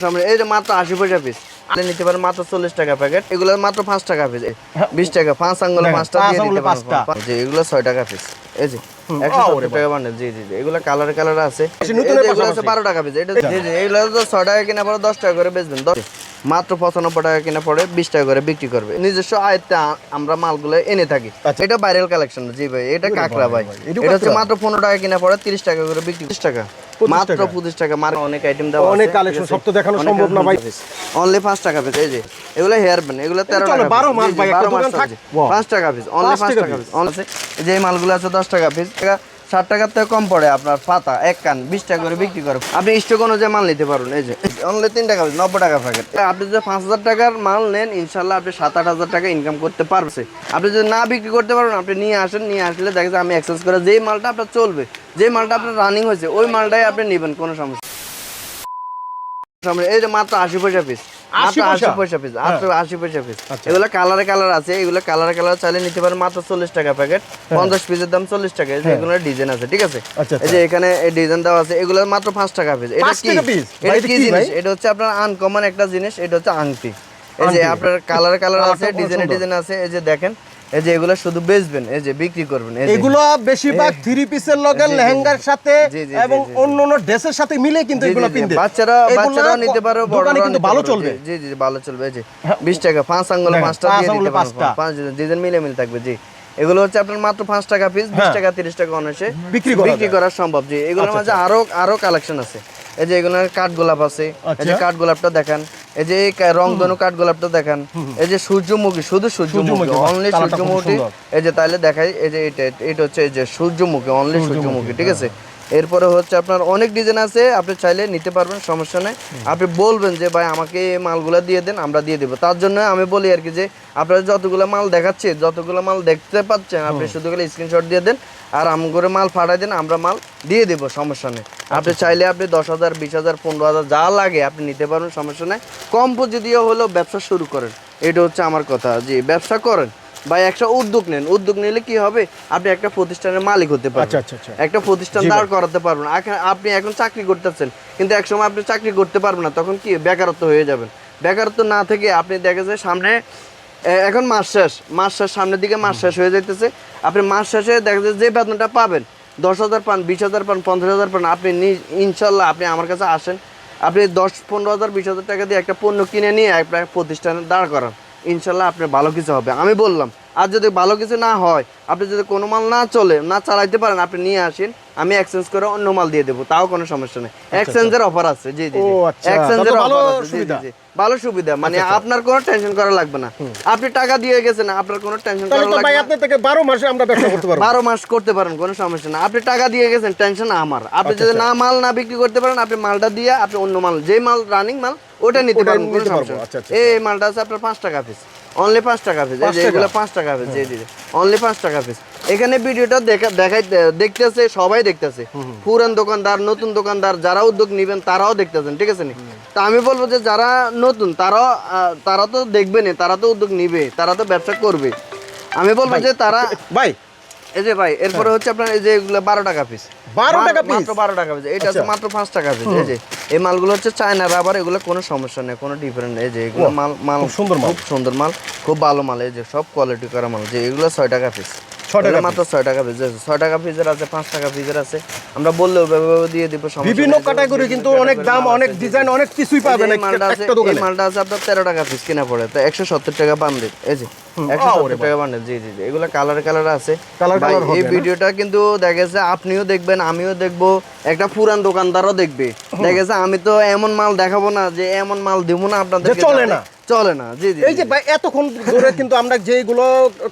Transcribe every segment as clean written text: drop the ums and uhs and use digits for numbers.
সামনে এই যে মাত্র 80 পয়সা পিস আপনি নিতে পারেন মাত্র 40 টাকা প্যাকেট। এগুলো মাত্র 5 টাকা পিস, 20 টাকা 5 আঙ্গুলে 5টা দিয়ে দিতে পারেন। জি এগুলো 6 টাকা পিস। এই যে 170 টাকা বান্ডেল। জি জি এগুলো কালার আছে। এগুলো আছে 12 টাকা পিস। এটা জি জি এগুলো তো 6 টাকা কিনা পড়ে 10 টাকা করে বেচবেন। মাত্র 95 টাকা কিনা পড়ে 20 টাকা করে বিক্রি করবে। নিজস্ব আয়ত্তে আমরা মালগুলো এনে থাকি। এটা ভাইরাল কালেকশন। জি ভাই এটা কাকড়া ভাই। এটা হচ্ছে মাত্র 15 টাকা কিনা পড়ে 30 টাকা করে বিক্রি। 30 টাকা মাত্র 25 টাকা। মার অনেক আইটেম দেওয়া আছে, অনেক কালেকশন, সব তো দেখানো সম্ভব না ভাই। অনলি 5 টাকা পিস। এই যে এগুলো হেয়ার ব্যান্ড, এগুলো 13 টাকা 12 মাস ভাই, একটা দোকান থাক 5 টাকা পিস। অনলি 5 টাকা পিস। এই যে এই মালগুলো আছে 10 টাকা পিস। 60 টাকার থেকে কম পড়ে আপনার পাতা এক কান 20 টাকা করে বিক্রি করে। আপনি স্টক অনুযায়ী মাল নিতে পারবেন। এই যে অনলি 3 টাকা পিস, 90 টাকা প্যাকেট। আপনি যদি 5000 টাকার মাল নেন ইনশাআল্লাহ আপনি 7-8 হাজার টাকা ইনকাম করতে পারবেন। আপনি যদি না বিক্রি করতে পারবেন আপনি নিয়ে আসেন, নিয়ে আসলে দেখা যায় আমি এক্সচেঞ্জ করে যেই মালটা আপনার চলবে, যে মালটা আপনার রানিং হয়েছে ওই মালটাই আপনি নেবেন, কোনো সমস্যা। এই যে মাত্র 80 পয়সা পিস, 80 পয়সা পিস, 80 পয়সা পিস। এগুলো কালার আছে, এগুলো কালার চাইলে নিতে পারেন মাত্র 40 টাকা প্যাকেট। 50 পিসের দাম 40 টাকা। এই যে এগুলো ডিজাইন আছে, ঠিক আছে। এই যে এখানে এই ডিজাইন দেওয়া আছে, এগুলো মাত্র 5 টাকা পিস। এটা কি জিনিস? এটা হচ্ছে আপনার আনকমন একটা জিনিস, এটা হচ্ছে আংটি। এই যে আপনার কালার আছে, ডিজাইন আছে। এই যে দেখেন, এই যে এগুলো শুধু বেচবেন, এই যে বিক্রি করবেন। এগুলো বেশিরভাগ 3 পিসের লগে লেহেঙ্গার সাথে এবং অন্যান্য ড্রেসের সাথে মিলে কিন্তু এগুলো কিনতে বাচ্চারা নিতে পারো, বড়রা কিন্তু ভালো চলবে। জি জি ভালো চলবে। এই যে 20 টাকা 5 আঙ্গুলে 5টা দিয়ে দিতে পারবেন। 5 ডিজাইন মিলে থাকবে। জি এগুলো হচ্ছে আপনার মাত্র 5 টাকা পিস, 20 টাকা 30 টাকা অনায়াসে বিক্রি করা সম্ভব। জি এগুলোর মাঝে আরো কালেকশন আছে। এই যে এগুলোর কাঠ গোলাপ আছে, এই যে কাঠ গোলাপটা দেখেন। এই যে রংধনু কাঠ গোলাপটা দেখেন। এই যে সূর্যমুখী, শুধু সূর্যমুখী, অনলি সূর্যমুখী। এই যে তাইলে দেখাই, এই যে এটা হচ্ছে এই যে সূর্যমুখী, অনলি সূর্যমুখী, ঠিক আছে। এরপরে হচ্ছে আপনার অনেক ডিজাইন আছে, আপনি চাইলে নিতে পারবেন, সমস্যা নেই। আপনি বলবেন যে ভাই আমাকে এই মালগুলো দিয়ে দেন, আমরা দিয়ে দেবো। তার জন্য আমি বলি আর কি যে আপনারা যতগুলো মাল দেখাচ্ছে, যতগুলো মাল দেখতে পাচ্ছেন, আপনি শুধু করে স্ক্রিনশট দিয়ে দেন আর করে মাল ফাটাই দেন, আমরা মাল দিয়ে দেবো, সমস্যা নেই। আপনি চাইলে আপনি 10,000 20,000 15,000 যা লাগে আপনি নিতে পারবেন, সমস্যা নেই। কম পুঁজি দিয়ে হলেও ব্যবসা শুরু করেন, এটা হচ্ছে আমার কথা। জি ব্যবসা করেন ভাই, একটা উদ্যোগ নেন। উদ্যোগ নিলে কি হবে, আপনি একটা প্রতিষ্ঠানের মালিক হতে পারবেন। একটা প্রতিষ্ঠান দাঁড় করাতে পারবেন। আপনি এখন চাকরি করতেছেন, কিন্তু একসময় আপনি চাকরি করতে পারবেন না, তখন কি বেকারত্ব হয়ে যাবেন। বেকারত্ব না থেকে আপনি দেখা যায় সামনে এখন মাস শেষ সামনের দিকে মাস শেষ হয়ে যাইতেছে। আপনি মাস শেষে দেখা যায় যে বেতনটা পাবেন, 10,000 পান, 20,000 পান, 50,000 পান, আপনি ইনশাল্লাহ আপনি আমার কাছে আসেন, আপনি 10-15,000 20,000 টাকা দিয়ে একটা পণ্য কিনে নিয়ে একটা প্রতিষ্ঠানে দাঁড় করান, ইনশাল্লাহ আপনার ভালো কিছু হবে, আমি বললাম। আর যদি ভালো কিছু না হয়, আপনি যদি কোনো মাল না চলে, না চালাইতে পারেন, আপনি নিয়ে আসেন, আমি এক্সচেঞ্জ করে অন্য মাল দিয়ে দেবো, তাও কোনো সমস্যা নেই। এক্সচেঞ্জের অফার আছে। জি জি এক্সচেঞ্জের অফার আছে। জি ভালো সুবিধা, মানে আপনার কোনো টেনশন করা লাগবে না। আপনি টাকা দিয়ে গেছেন, আপনার কোনো টেনশন করা লাগবে না। ভাই আপনার থেকে 12 মাসে আমরা ব্যবসা করতে পারবো। 12 মাস করতে পারেন, কোনো সমস্যা না। আপনি টাকা দিয়ে গেছেন, টেনশন আমার। আপনি যদি মাল না বিক্রি করতে পারেন, আপনি মালটা দিয়ে আপনি অন্য মাল, যে মাল রানিং মাল ওটা নিতে পারবেন, কোনো সমস্যা না। এই মালটা আছে আপনার 5 টাকা পিস, অনলি 5 টাকা পিস। এই যে এগুলো 5 টাকা পিস। জি জি অনলি 5 টাকা পিস। এখানে ভিডিওটা দেখতেছে, সবাই দেখতেছে, পুরান দোকানদার, নতুন দোকানদার, যারা উদ্যোগ নেবেন তারাও দেখতেছেন, ঠিক আছে নি। তা আমি বলবো যে যারা নতুন তারা তো দেখবে না, তারা তো উদ্যোগ নিবে, তারা তো ব্যবসা করবে। আমি বলবো যে তারা ভাই, এই যে ভাই এরপরে হচ্ছে আপনার এই যে এগুলো 12 টাকা পিস, 12 টাকা পিস, মাত্র 12 টাকা পিস। এটা আছে মাত্র 5 টাকা পিস। এই যে এই মালগুলো হচ্ছে চায়না রাবার, এগুলো কোনো সমস্যা নেই, কোনো ডিফারেন্ট। এই যে এগুলো মাল খুব সুন্দর মাল, খুব ভালো মাল। এই যে সব কোয়ালিটি করা মাল। যে এগুলো 6 টাকা পিস, মাত্র 6 টাকা পিস। 6 টাকা পিসের আছে, 5 টাকা পিসের আছে, আমরা বললেও দিয়ে দিব। বিভিন্ন ক্যাটাগরি কিন্তু অনেক দাম, অনেক ডিজাইন, অনেক কিছুই পাবেন একটা দোকানে। এই মালটা আছে আপনার 13 টাকা পিস কিনা পড়ে, তো 170 টাকা বান্ডেল। এই যে 170 টাকা বান্ডেল। জি জি এগুলো কালার আছে। এই ভিডিওটা কিন্তু দেখেছে আপনিও দেখবেন, আমিও দেখবো, একটা পুরান দোকানদারও দেখবে। দেখেছে আমি তো এমন মাল দেখাবো না, যে এমন মাল দিব না আপনাদের, চলে না। জি জি এই যে ভাই এতক্ষণ ধরে কিন্তু আমরা যেগুলো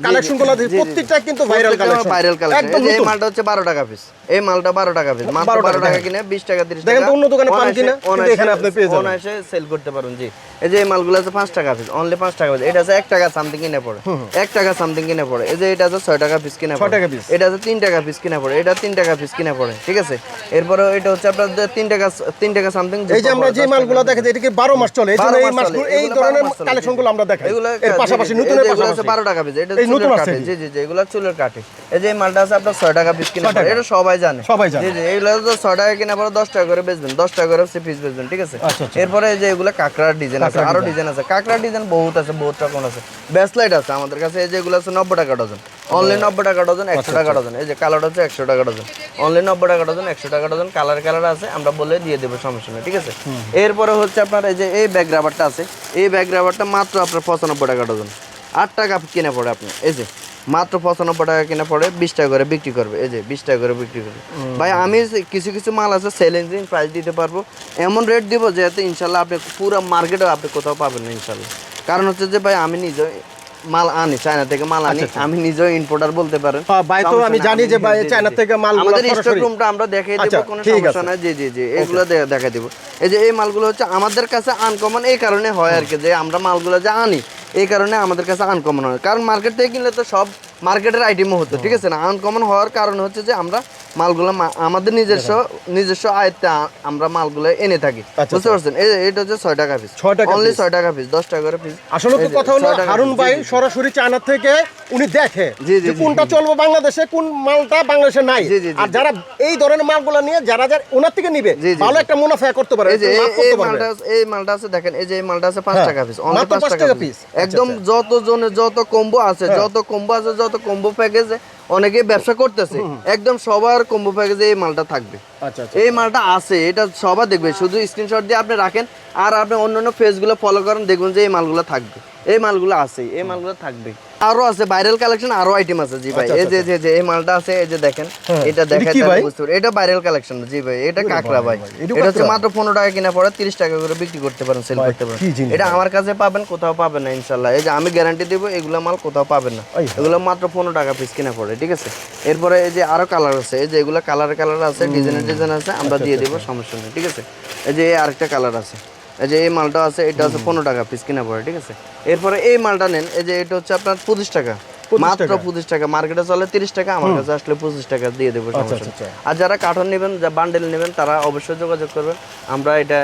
কালেকশনগুলো দিই প্রত্যেকটা কিন্তু ভাইরাল কালেকশন। এই মালটা হচ্ছে 12 টাকা পিস। এই মালটা 12 টাকা পিস, মাত্র 12 টাকা কিনে 20 টাকা 30 টাকা। দেখেন তো অন্য দোকানে পান কিনা, কিন্তু এখানে আপনি পেয়ে যাবেন, অনায়াসে সেল করতে পারুন। জি এই যে এই মালগুলো আছে 5 টাকা পিস, অনলি 5 টাকা পিস। এটা আছে 1 টাকা সামথিং কিনে পড়ে, 1 টাকা সামথিং কিনে পড়ে। এই যে এটা আছে 6 টাকা পিস কিনে পড়ে, এটা আছে 3 টাকা পিস কিনে পড়ে, এটা 3 টাকা পিস কিনে পড়ে, ঠিক আছে। এরপরে এটা হচ্ছে আপনার 3 টাকা সামথিং। এই যে আমরা যে মালগুলো দেখাচ্ছি এটা কি 12 মাস চলে, এই জন্য এই মাসগুলো এই ধরনের কালেকশনগুলো আমরা দেখাই। এর পাশাপাশি নতুনের পাশাপাশি 12 টাকা পিস, এটা চুলের কাটে। জি জি জি, এগুলো চুলের কাটে। এই যে এই মালটা আছে আপনার 6 টাকা পিস কিনে পড়ে, এটা সবাই জানে। জি জি, এগুলো তো 6 টাকা কিনে পড়ে 10 টাকা করে বেচবেন, 10 টাকা করে পিস বেচবেন, ঠিক আছে। এরপরে এই যে এগুলো কাকড়ার ডিজাইন আছে, আরো ডিজাইন আছে, কাকড়ার ডিজাইন বহুত আছে, বহুত রকম আছে। ব্যাসলাইট আছে আমাদের কাছে, এই যে এগুলো আছে 90 টাকা ডজন, অনলি 90 টাকা ডজন, 100 টাকা ডজন। এই যে কালারটা হচ্ছে 100 টাকা ডজন, অনলি 90 টাকা ডজন, 100 টাকা ডজন। কালার আছে, আমরা বলে দিয়ে দেবো, সমস্যা নেই, ঠিক আছে। এরপরে হচ্ছে আপনার এই যে এই ব্যাগ রাবারটা আছে, এই ব্যাগ রাবারটা মাত্র আপনার 95 টাকা ডজন, 8 টাকা কিনে পড়ে আপনি। এই যে মাত্র 95 টাকা কিনে পড়ে 20 টাকা করে বিক্রি করবে, এই যে 20 টাকা করে বিক্রি করবে। ভাই আমি কিছু কিছু মাল আছে চ্যালেঞ্জিং প্রাইস দিতে পারবো, এমন রেট দিব যেহেতু ইনশাল্লাহ আপনি পুরো মার্কেটে আপনি কোথাও পাবেন না ইনশাল্লাহ। কারণ হচ্ছে যে ভাই আমি নিজে মাল আনি, চায়না থেকে মাল আনি, আমি নিজেও ইম্পোর্টার বলতে পারেন। ভাই তো আমি জানি যে ভাই চায়না থেকে মাল, আমাদের স্টক রুমটা আমরা দেখাই দেব, কোনো সমস্যা নাই। জি জি জি, এগুলো দেখাই দেব। এই যে এই মালগুলো হচ্ছে আমাদের কাছে আনকমন এই কারণে হয় আর কি, যে আমরা মালগুলো যে আনি এই কারণে আমাদের কাছে আনকমন হয়। কারণ মার্কেট থেকে কিনলে তো সব মার্কেটের আইটেমও হতো, ঠিক আছে না। আনকমন হওয়ার কারণ হচ্ছে যে আমরা মালগুলো আমাদের নিজস্ব আয়ত্তে আমরা মালগুলো এনে থাকি, বুঝতে পারছেন। এটা হচ্ছে 6 টাকা পিস, অনলি 6 টাকা পিস, 10 টাকা করে পিস। আসলে তো কথা হলো হারুন ভাই সরাসরি চায়না থেকে উনি দেখে যে কোনটা চলবে বাংলাদেশে, কোন মালটা বাংলাদেশে নাই। আর যারা এই ধরনের মালগুলো নিয়ে যারা ওনার থেকে নিবে ভালো একটা মুনাফা করতে পারে। এই মালটা আছে দেখেন, এই যে এই মালটা আছে 5 টাকা পিস, অনলি 5 টাকা পিস। একদম যত জনের যত কম্বো আছে, যত কম্বো প্যাকেজে অনেকে ব্যবসা করতেছে, একদম সবার কম্বো প্যাকেজে এই মালটা থাকবে। এই মালটা আছে, এটা সবাই দেখবে, শুধু স্ক্রিনশট দিয়ে আপনি রাখেন আর আপনি অন্যান্য পেজগুলো ফলো করেন, দেখবেন যে এই মালগুলো থাকবে, এই মালগুলো আছে, এই মালগুলো থাকবে। আরো আছে ভাইরাল কালেকশন, আরো আইটেম আছে। জি ভাই, এই যে এই মালটা আছে, এই যে দেখেন, এটা দেখেন বুঝতে পারবেন, এটা ভাইরাল কালেকশন। জি ভাই, এটা কাকড়া ভাই, এটা হচ্ছে মাত্র 15 টাকা কিনা পড়ে 30 টাকা করে বিক্রি করতে পারেন, সেল করতে পারেন। এটা আমার কাছে পাবেন, কোথাও পাবেন না ইনশাআল্লাহ। এই যে আমি গ্যারান্টি দেব, এগুলো মাল কোথাও পাবেন না, এগুলো মাত্র 15 টাকা পিস কিনা পড়ে, ঠিক আছে। এরপরে এই যে আরো কালার আছে, এই যে এগুলো কালার আছে, ডিজাইন আছে, আমরা দিয়ে দেব, সমস্যা নেই, ঠিক আছে। এই যে আরেকটা কালার আছে, এই যে এই মালটা আছে, এটা হচ্ছে 15 টাকা পিস কিনা পড়ে, ঠিক আছে। এরপরে এই মালটা নেন, এই যে এটা হচ্ছে আপনার 25 টাকা, মাত্র 25 টাকা, মার্কেটে চলে 30 টাকা, আমার কাছে আসলে 25 টাকা দিয়ে দেবো, সমস্যা নেই। আর যারা কার্টন নেবেন, যা বান্ডেল নেবেন, তারা অবশ্যই যোগাযোগ করবেন, আমরা এটা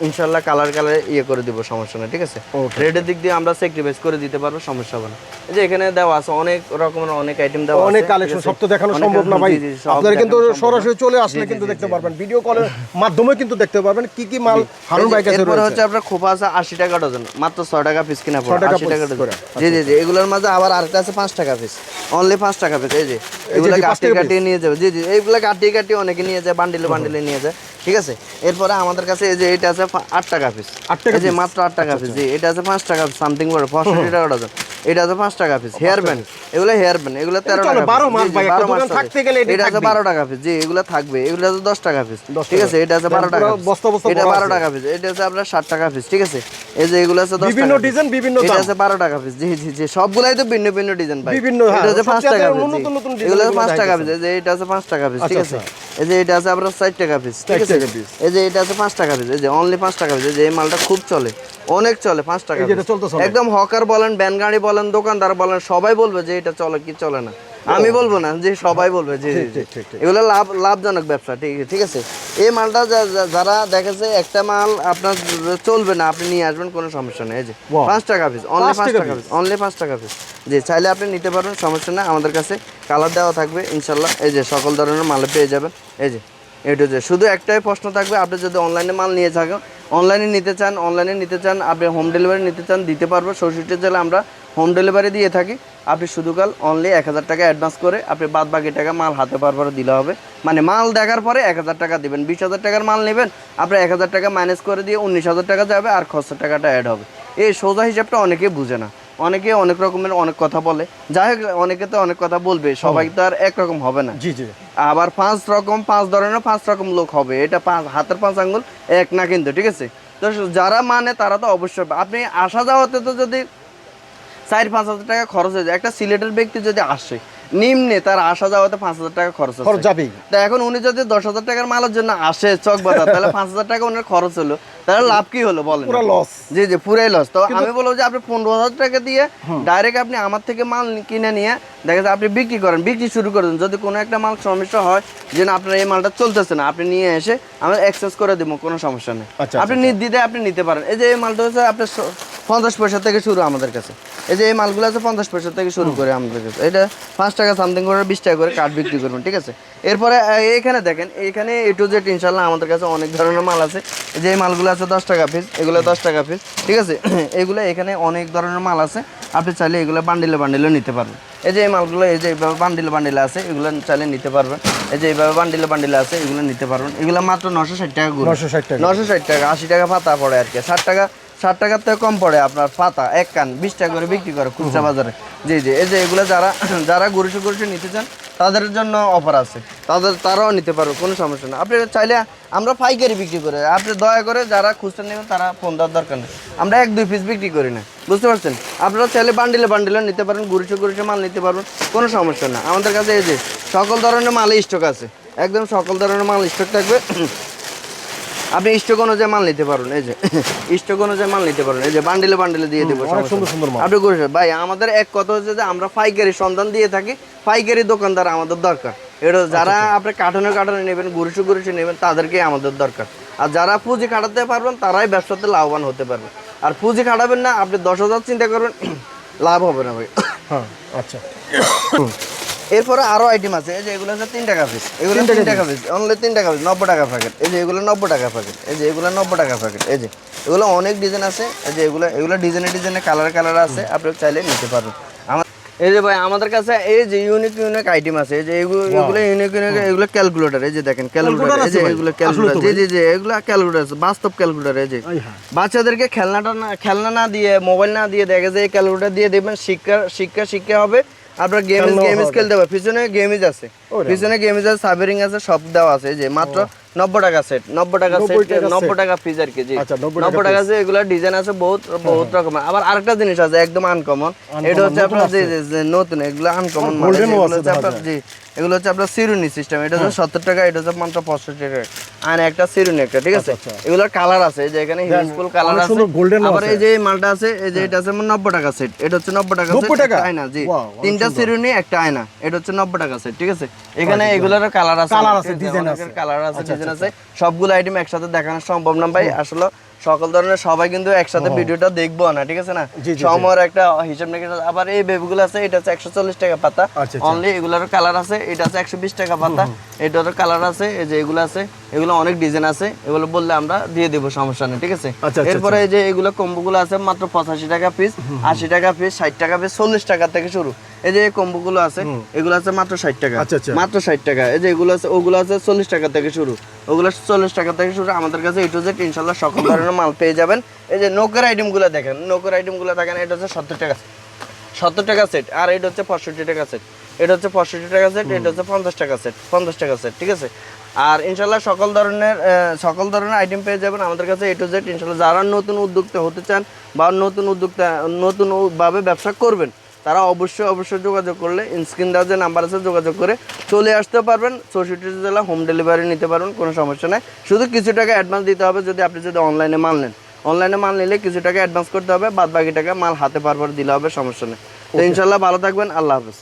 ইনশাল্লাহ কালার ইয়ে করে দিব, সমস্যা নেই, ঠিক আছে। রেটের দিক দিয়ে আমরা স্যাক্রিফাইস করে দিতে পারবো, সমস্যা হবে না। এই যে এখানে দেওয়া আছে অনেক রকমের অনেক আইটেম দেওয়া আছে, অনেক কালেকশন, সব তো দেখানো সম্ভব না ভাই। আপনারা কিন্তু সরাসরি চলে আসলে কিন্তু দেখতে পারবেন, ভিডিও কলের মাধ্যমে কিন্তু দেখতে পারবেন কি কি মাল হারুন ভাই কাছে রয়েছে। এরপর হচ্ছে আপনার খোপা আছে 80 টাকা ডজন, মাত্র 6 টাকা পিস কিনা পড়ে, 80 টাকা ডজন। জি জি জি, এগুলোর মাঝে আবার আরেকটা আছে 5 টাকা পিস, অনলি 5 টাকা পিস। এই যে এগুলো কাটিয়ে নিয়ে যাবে, জি জি, এইগুলো কাটিয়ে অনেকে নিয়ে যায়, বান্ডিলে নিয়ে যায়, ঠিক আছে। এরপরে আমাদের কাছে এই যে এটা আছে 8 টাকা পিস, এই যে মাত্র 8 টাকা পিস। জি, এটা আছে 5 টাকা সামথিং পড়ে, 65 টাকা ডজন। এটা আছে 5 টাকা পিস। হেয়ার ব্যান্ড, এগুলো হেয়ার ব্যান্ড, এগুলো 13 টাকা পিস। 12 মাস ভাই, একটা দোকান থাকতে গেলে এটা আছে 12 টাকা পিস। জি, এগুলো থাকবে, এগুলো আছে 10 টাকা পিস, ঠিক আছে। এটা আছে 12 টাকা পিস, এটা 12 টাকা পিস। এটা আছে আপনার 60 টাকা পিস, ঠিক আছে। এই যে এগুলো আছে 10 টাকা, বিভিন্ন ডিজাইন, বিভিন্ন দাম। এটা আছে 12 টাকা পিস। জি জি জি, সবগুলাই তো ভিন্ন ভিন্ন ডিজাইন ভাই। এটা আছে 5 টাকা পিস, এগুলো 5 টাকা পিস। এই যে এটা আছে 5 টাকা পিস, ঠিক আছে। এই যে এটা আছে আপনার 60 টাকা পিস, ঠিক আছে। এই যে এটা আছে 5 টাকা পিস, এই যে অনলি 5 টাকা পিস। এই যে এই মালটা খুব চলে, অনেক চলে, 5 টাকা একদম। হকার বলেন, ব্যান গাড়ি বলেন, দোকানদার বলেন, সবাই বলবে যে এটা চলে কি চলে না, আমি বলবো না, যে সবাই বলবে যে এগুলো লাভজনক ব্যবসা, ঠিক আছে। এই মালটা যারা দেখেছে একটা মাল আপনার চলবে না, আপনি নিয়ে আসবেন, কোনো সমস্যা নেই। এই যে 5 টাকা পিস, অনলি 5 টাকা পিস, অনলি 5 টাকা পিস। যে চাইলে আপনি নিতে পারবেন, সমস্যা নেই, আমাদের কাছে কালার দেওয়া থাকবে ইনশাল্লাহ। এই যে সকল ধরনের মালে পেয়ে যাবেন। এই যে এটা যে শুধু একটাই প্রশ্ন থাকবে, আপনি যদি অনলাইনে মাল নিয়ে থাকেন, অনলাইনে নিতে চান, আপনি হোম ডেলিভারি নিতে চান, দিতে পারবো। 64 জেলা আমরা হোম ডেলিভারি দিয়ে থাকি। আপনি শুধু কাল অনলি 1000 টাকা অ্যাডভান্স করে আপনি বাদ বাকি টাকা মাল হাতে পাওয়ার পরে দিলে হবে। মানে মাল দেখার পরে 1000 টাকা দিবেন, 20,000 টাকার মাল নেবেন, আপনি 1000 টাকা মাইনাস করে দিয়ে 19,000 টাকা যাবে, আর খরচের টাকাটা অ্যাড হবে। এই সোজা হিসাবটা অনেকেই বুঝে না, অনেকে অনেক রকমের অনেক কথা বলে। যাই হোক, অনেকে তো অনেক কথা বলবে, সবাই তো আর একরকম হবে না। জি জি, আবার 5 ধরনের 5 রকম লোক হবে, এটা হাতের 5 আঙ্গুল এক না কিন্তু, ঠিক আছে। তো যারা মানে তারা তো অবশ্যই, আপনি আসা যাওয়াতে তো যদি 4-5 হাজার টাকা খরচ হয়ে যায়, একটা সিলেটের ব্যক্তি যদি আসে নিম্নে, তার আসা যাওয়াতে 5,000 টাকা খরচ যাবেই। তা এখন উনি যদি 10,000 টাকার মালের জন্য আসে চকবাজার, তাহলে 5,000 টাকা ওনার খরচ হলো, তাহলে লাভ কি হলো বলেন? পুরো লস। জি জি, পুরাই লস। তো আমি বলবো যে আপনি 15,000 টাকা দিয়ে ডাইরেক্ট আপনি আমার থেকে মাল কিনে নিয়ে দেখা যায় আপনি বিক্রি করেন, বিক্রি শুরু করেন। যদি কোনো একটা মাল সমস্যা হয় যে না আপনার এই মালটা চলতেছে না, আপনি নিয়ে এসে আমরা এক্সচেঞ্জ করে দিব, কোনো সমস্যা নেই। আপনি নির্দ্বিধায় আপনি নিতে পারেন। এই যে এই মালটা হচ্ছে আপনার 50 পয়সা থেকে শুরু আমাদের কাছে। এই যে এই মালগুলো আছে 50 পয়সা থেকে শুরু করে আমাদের কাছে। এটা 5 টাকা সামথিং করে 20 টাকা করে কাঠ বিক্রি করবেন, ঠিক আছে? এরপরে এখানে দেখেন, এখানে A to Z ইনশাল্লাহ আমাদের কাছে অনেক ধরনের মাল আছে। এই যে এই মালগুলো আছে 10 টাকা পিস, এগুলো 10 টাকা পিস, ঠিক আছে? এগুলো এখানে অনেক ধরনের মাল আছে, আপনি চাইলে এগুলো বান্ডিলে বান্ডিলে নিতে পারবেন। এই যে এই মালগুলো এই যে এইভাবে বান্ডিলে বান্ডিলে আছে, এগুলো চাইলে নিতে পারবেন। এই যে এইভাবে বান্ডিলে বান্ডিলে আছে, এগুলো নিতে পারবেন। এগুলো মাত্র 960 টাকা করে, 960 টাকা, 80 টাকা পাতা পড়ে আর কি। 60 টাকার থেকে কম পড়ে আপনার পাতা, এক কান 20 টাকা করে বিক্রি করে খুচরা বাজারে। জি জি, এই যে এগুলো যারা গরুষে নিতে চান তাদের জন্য অফার আছে, তারাও নিতে পারবে, কোনো সমস্যা না। আপনি চাইলে আমরা পাইকারি বিক্রি করে, আপনি দয়া করে যারা খুচরা নেবেন তারা ফোন দেওয়ার দরকার নেই, আমরা 1-2 পিস বিক্রি করি না, বুঝতে পারছেন? আপনারা চাইলে বান্ডিলে বান্ডিলে নিতে পারেন, গরুষে মাল নিতে পারবেন, কোনো সমস্যা না। আমাদের কাছে এই যে সকল ধরনের মালই স্টক আছে, একদম সকল ধরনের মাল স্টক থাকবে। আপনি স্টক অনুযায়ী মাল নিতে পারবেন। এই যে স্টক অনুযায়ী মাল নিতে পারবেন, এই যে বান্ডিলে বান্ডিলে দিয়ে দেবো। আপনি করে ভাই, আমাদের এক কথা হচ্ছে যে আমরা পাইকারি সন্ধান দিয়ে থাকি, পাইকারি দোকানদার আমাদের দরকার। এটা যারা আপনি কার্টনে নেবেন, গরুষে নেবেন, তাদেরকেই আমাদের দরকার। আর যারা পুঁজি খাটাতে পারবেন তারাই ব্যবসাতে লাভবান হতে পারবে। আর পুঁজি খাটাবেন না, আপনি 10,000 চিন্তা করবেন, লাভ হবে না ভাই। আচ্ছা, এরপরে আরো আইটেম আছে। এই যে এগুলো হচ্ছে 3 টাকা পিস, এগুলো 3 টাকা পিস, অনলি 3 টাকা পিস, 90 টাকা প্যাকেট। এই যে এগুলো 90 টাকা প্যাকেট, এই যে এগুলো 90 টাকা প্যাকেট। এই যে এগুলো অনেক ডিজাইন আছে, এই যে এগুলো ডিজাইনে কালার আছে, আপনি চাইলে নিতে পারবেন। এই যে ভাই আমাদের কাছে এই যে ইউনিক আইটেম আছে। এই যে এগুলো ইউনিক, এগুলো ক্যালকুলেটর। এই যে দেখেন ক্যালকুলেটর, এই যে এগুলো ক্যালকুলেটর। জি জি জি, এগুলো ক্যালকুলেটর আছে, বাস্তব ক্যালকুলেটর। এই যে বাচ্চাদেরকে খেলনা না দিয়ে, মোবাইল না দিয়ে, দেখা যায় ক্যালকুলেটর দিয়ে দেখবেন শিক্ষা হবে। আপনার গেমস খেলতে হবে, পিছনে গেমস আছে, সাবেরিং আছে, সব দেওয়া আছে। এই যে মাত্র 90 টাকা সেট, 90 টাকা সেট, 90 টাকা পিস আর কি। জি, 90 টাকা আছে। এগুলা ডিজাইন আছে বহুত রকমের। আবার আরেকটা জিনিস আছে একদম আনকমন, এটা হচ্ছে আপনার যে নতুন, এগুলো আনকমন মাল। এগুলো হচ্ছে আপনার সিরুনি সিস্টেম। এটা হচ্ছে 70 টাকা, এটা হচ্ছে মাত্র 65 টাকা। আর একটা সিরুনি একটা, ঠিক আছে? এগুলোর কালার আছে, এই যে এখানে হিউজফুল কালার আছে। আবার এই যে মালটা আছে, এই যে এটা আছে 90 টাকা সেট, এটা হচ্ছে 90 টাকা সেট, আয়না। জি, 3টা সিরুনি একটা আয়না, এটা হচ্ছে 90 টাকা সেট, ঠিক আছে? এখানে এগুলোর কালার আছে, ডিজাইন আছে। সবগুলো আইটেম একসাথে দেখানো সম্ভব না ভাই, আসলে সকল ধরনের সবাই কিন্তু একসাথে ভিডিওটা দেখবো না, ঠিক আছে না? সময়ের একটা হিসাব নিকেশ। আবার এই বেবিগুলো আছে, এটা হচ্ছে 140 টাকা পাতা অনলি। এগুলোর কালার আছে, এটা আছে 120 টাকা পাতা, এটারও কালার আছে। এই যে এগুলো আছে, এগুলো অনেক ডিজাইন আছে, এগুলো বললে আমরা দিয়ে দেবো, সমস্যা নেই, ঠিক আছে? এরপরে এই যে এগুলো কম্বোগুলো আছে মাত্র 85 টাকা পিস, 80 টাকা পিস, 60 টাকা পিস, 40 টাকা থেকে শুরু। এই যে কম্বোগুলো আছে, এগুলো আছে মাত্র 60 টাকা, মাত্র 60 টাকা। এই যে এগুলো আছে, ওগুলো আছে 40 টাকা থেকে শুরু, ওগুলো 40 টাকা থেকে শুরু। আমাদের কাছে A to Z ইনশাল্লাহ সকল ধরনের মাল পেয়ে যাবেন। এই যে নৌকার আইটেমগুলো দেখেন, এটা হচ্ছে 70 টাকা সেট, আর এটা হচ্ছে 65 টাকা সেট, এটা হচ্ছে 65 টাকা সেট, এটা হচ্ছে 50 টাকা সেট, ঠিক আছে? আর ইনশাল্লাহ সকল ধরনের আইটেম পেয়ে যাবেন আমাদের কাছে A to Z ইনশাল্লাহ। যারা নতুন উদ্যোক্তা হতে চান বা নতুন ভাবে ব্যবসা করবেন, তারা অবশ্যই যোগাযোগ করলে স্ক্রিন দেওয়া যে নাম্বার আছে, যোগাযোগ করে চলে আসতে পারবেন। 64 জেলা হোম ডেলিভারি নিতে পারবেন, কোনো সমস্যা নেই। শুধু কিছু টাকা অ্যাডভান্স দিতে হবে, আপনি যদি অনলাইনে মাল নিলে কিছু টাকা অ্যাডভান্স করতে হবে, বাদ বাকি টাকা মাল হাতে পারবার দিলে হবে, সমস্যা নেই। তো ইনশাল্লাহ ভালো থাকবেন, আল্লাহ হাফেজ।